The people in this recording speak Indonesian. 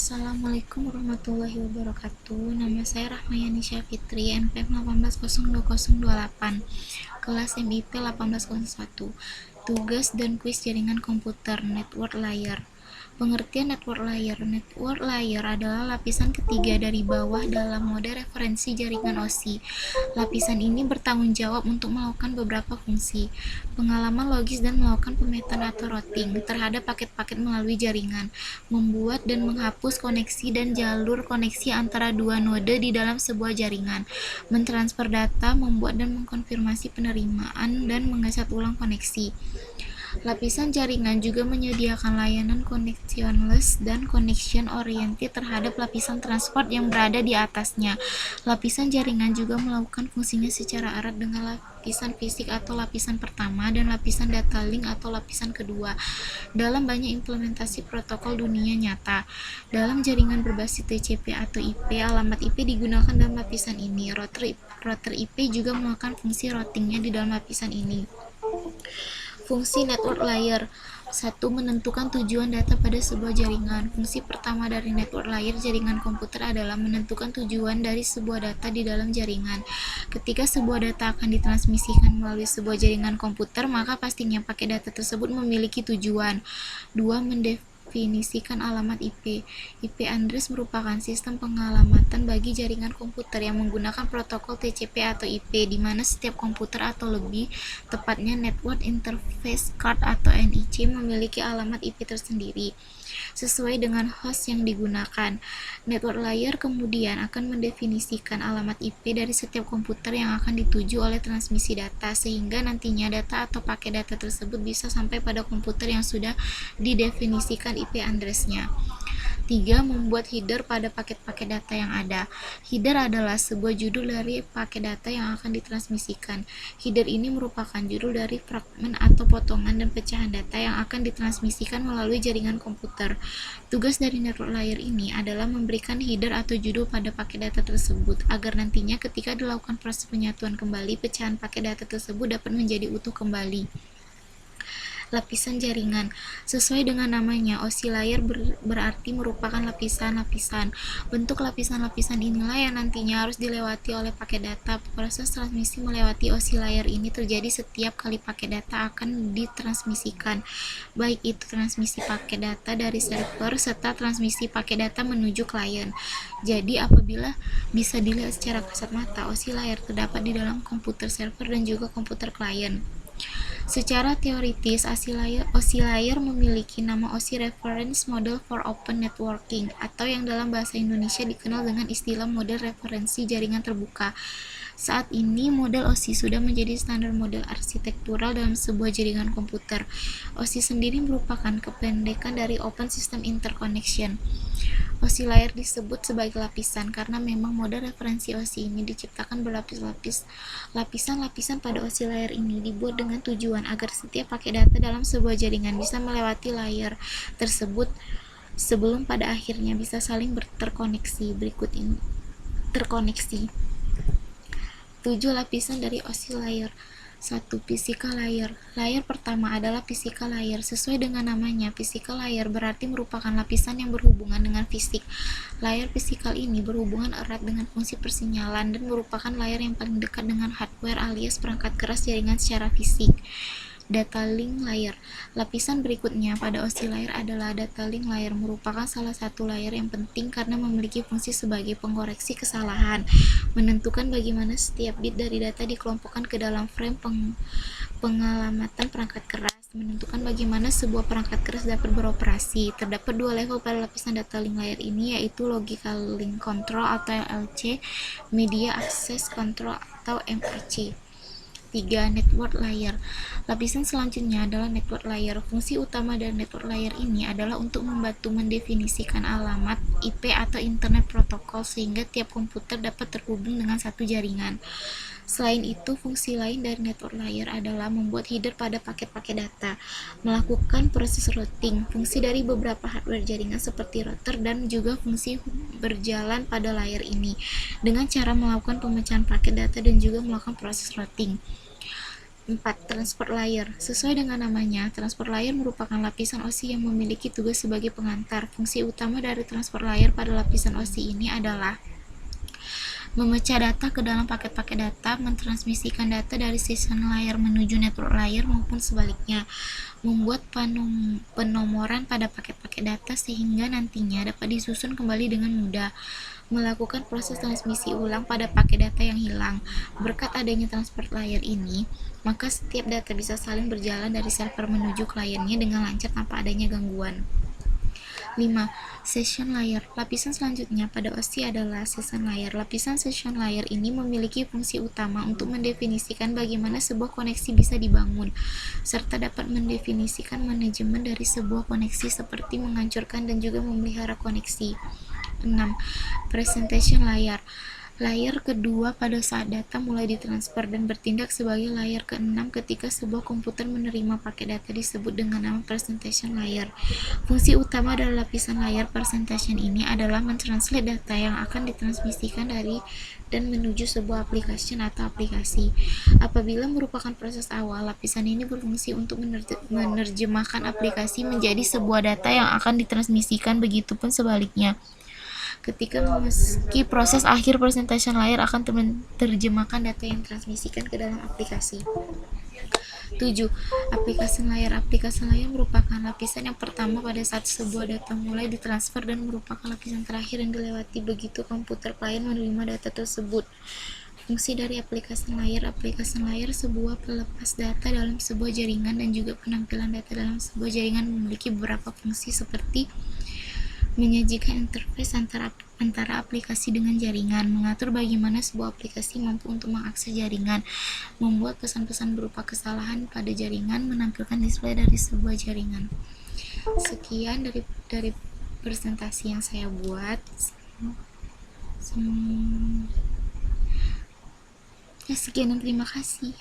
Assalamualaikum warahmatullahi wabarakatuh. Nama saya Rahmayani Syafitri, NPM 1802028, kelas MIP 1801. Tugas dan kuis jaringan komputer, network layer. Pengertian network layer. Network layer adalah lapisan ketiga dari bawah dalam mode referensi jaringan OSI. Lapisan ini bertanggung jawab untuk melakukan beberapa fungsi, pengalaman logis dan melakukan pemetaan atau routing terhadap paket-paket melalui jaringan, membuat dan menghapus koneksi dan jalur koneksi antara dua node di dalam sebuah jaringan, mentransfer data, membuat dan mengkonfirmasi penerimaan, dan mengecat ulang koneksi. Lapisan jaringan juga menyediakan layanan connectionless dan connection oriented terhadap lapisan transport yang berada di atasnya. Lapisan jaringan juga melakukan fungsinya secara erat dengan lapisan fisik atau lapisan pertama dan lapisan data link atau lapisan kedua dalam banyak implementasi protokol dunia nyata. Dalam jaringan berbasis TCP atau IP, alamat IP digunakan dalam lapisan ini. Router IP juga melakukan fungsi routingnya di dalam lapisan ini. Fungsi network layer. 1. Menentukan tujuan data pada sebuah jaringan. Fungsi pertama dari network layer jaringan komputer adalah menentukan tujuan dari sebuah data di dalam jaringan. Ketika sebuah data akan ditransmisikan melalui sebuah jaringan komputer, maka pastinya paket data tersebut memiliki tujuan. 2. Mendefinisikan alamat IP. IP address merupakan sistem pengalamatan bagi jaringan komputer yang menggunakan protokol TCP atau IP, di mana setiap komputer atau lebih tepatnya Network Interface Card atau NIC memiliki alamat IP tersendiri sesuai dengan host yang digunakan. Network layer kemudian akan mendefinisikan alamat IP dari setiap komputer yang akan dituju oleh transmisi data, sehingga nantinya data atau paket data tersebut bisa sampai pada komputer yang sudah didefinisikan IP address-nya. 3. Membuat header pada paket-paket data yang ada. Header adalah sebuah judul dari paket data yang akan ditransmisikan. Header ini merupakan judul dari fragmen atau potongan dan pecahan data yang akan ditransmisikan melalui jaringan komputer. Tugas dari network layer ini adalah memberikan header atau judul pada paket data tersebut, agar nantinya ketika dilakukan proses penyatuan kembali, pecahan paket data tersebut dapat menjadi utuh kembali. Lapisan jaringan. Sesuai dengan namanya, OSI layer berarti merupakan lapisan-lapisan. Bentuk lapisan-lapisan inilah yang nantinya harus dilewati oleh paket data. Proses transmisi melewati OSI layer ini terjadi setiap kali paket data akan ditransmisikan, baik itu transmisi paket data dari server serta transmisi paket data menuju klien. Jadi apabila bisa dilihat secara kasat mata, OSI layer terdapat di dalam komputer server dan juga komputer klien. Secara teoritis, OSI layer memiliki nama OSI Reference Model for Open Networking, atau yang dalam bahasa Indonesia dikenal dengan istilah model referensi jaringan terbuka. Saat ini, model OSI sudah menjadi standar model arsitektural dalam sebuah jaringan komputer. OSI sendiri merupakan kependekan dari Open System Interconnection. OSI layer disebut sebagai lapisan karena memang model referensi OSI ini diciptakan berlapis-lapis. Lapisan-lapisan pada OSI layer ini dibuat dengan tujuan agar setiap paket data dalam sebuah jaringan bisa melewati layer tersebut sebelum pada akhirnya bisa saling terkoneksi. Berikut ini terkoneksi. 7 lapisan dari OSI layer. 1. Physical layer. Layer pertama adalah physical layer. Sesuai dengan namanya, physical layer berarti merupakan lapisan yang berhubungan dengan fisik. Layer physical ini berhubungan erat dengan fungsi persinyalan dan merupakan layer yang paling dekat dengan hardware alias perangkat keras jaringan secara fisik. Data link layer. Lapisan berikutnya pada OSI layer adalah data link layer, merupakan salah satu layer yang penting karena memiliki fungsi sebagai pengkoreksi kesalahan, menentukan bagaimana setiap bit dari data dikelompokkan ke dalam frame pengalamatan perangkat keras, menentukan bagaimana sebuah perangkat keras dapat beroperasi. Terdapat dua level pada lapisan data link layer ini, yaitu Logical Link Control atau LC, Media Access Control atau MAC. 3. Network layer. Lapisan selanjutnya adalah network layer. Fungsi utama dari network layer ini adalah untuk membantu mendefinisikan alamat IP atau Internet Protocol sehingga tiap komputer dapat terhubung dengan satu jaringan. Selain itu, fungsi lain dari network layer adalah membuat header pada paket-paket data, melakukan proses routing, fungsi dari beberapa hardware jaringan seperti router, dan juga fungsi berjalan pada layer ini dengan cara melakukan pemecahan paket data dan juga melakukan proses routing. 4. Transport layer. Sesuai dengan namanya, transport layer merupakan lapisan OSI yang memiliki tugas sebagai pengantar. Fungsi utama dari transport layer pada lapisan OSI ini adalah memecah data ke dalam paket-paket data, mentransmisikan data dari session layer menuju network layer maupun sebaliknya, membuat penomoran pada paket-paket data sehingga nantinya dapat disusun kembali dengan mudah, melakukan proses transmisi ulang pada paket data yang hilang. Berkat adanya transport layer ini, maka setiap data bisa saling berjalan dari server menuju kliennya dengan lancar tanpa adanya gangguan. 5. Session layer. Lapisan selanjutnya pada OSI adalah session layer. Lapisan session layer ini memiliki fungsi utama untuk mendefinisikan bagaimana sebuah koneksi bisa dibangun, serta dapat mendefinisikan manajemen dari sebuah koneksi seperti menghancurkan dan juga memelihara koneksi. 6. Presentation layer. Layer kedua pada saat data mulai ditransfer dan bertindak sebagai layer ke-6 ketika sebuah komputer menerima paket data disebut dengan nama presentation layer. Fungsi utama dari lapisan layer presentation ini adalah mentranslate data yang akan ditransmisikan dari dan menuju sebuah aplikasi atau aplikasi. Apabila merupakan proses awal, lapisan ini berfungsi untuk menerjemahkan aplikasi menjadi sebuah data yang akan ditransmisikan, begitupun sebaliknya. Ketika memasuki proses akhir, presentation layer akan menerjemahkan data yang transmisikan ke dalam aplikasi. 7. Application layer. Application layer merupakan lapisan yang pertama pada saat sebuah data mulai ditransfer dan merupakan lapisan terakhir yang dilewati begitu komputer klien menerima data tersebut. Fungsi dari application layer sebuah pelepas data dalam sebuah jaringan dan juga penampilan data dalam sebuah jaringan memiliki beberapa fungsi seperti menyajikan interface antara aplikasi dengan jaringan, mengatur bagaimana sebuah aplikasi mampu untuk mengakses jaringan, membuat pesan-pesan berupa kesalahan pada jaringan, menampilkan display dari sebuah jaringan. Sekian dari presentasi yang saya buat. Sekian dan terima kasih.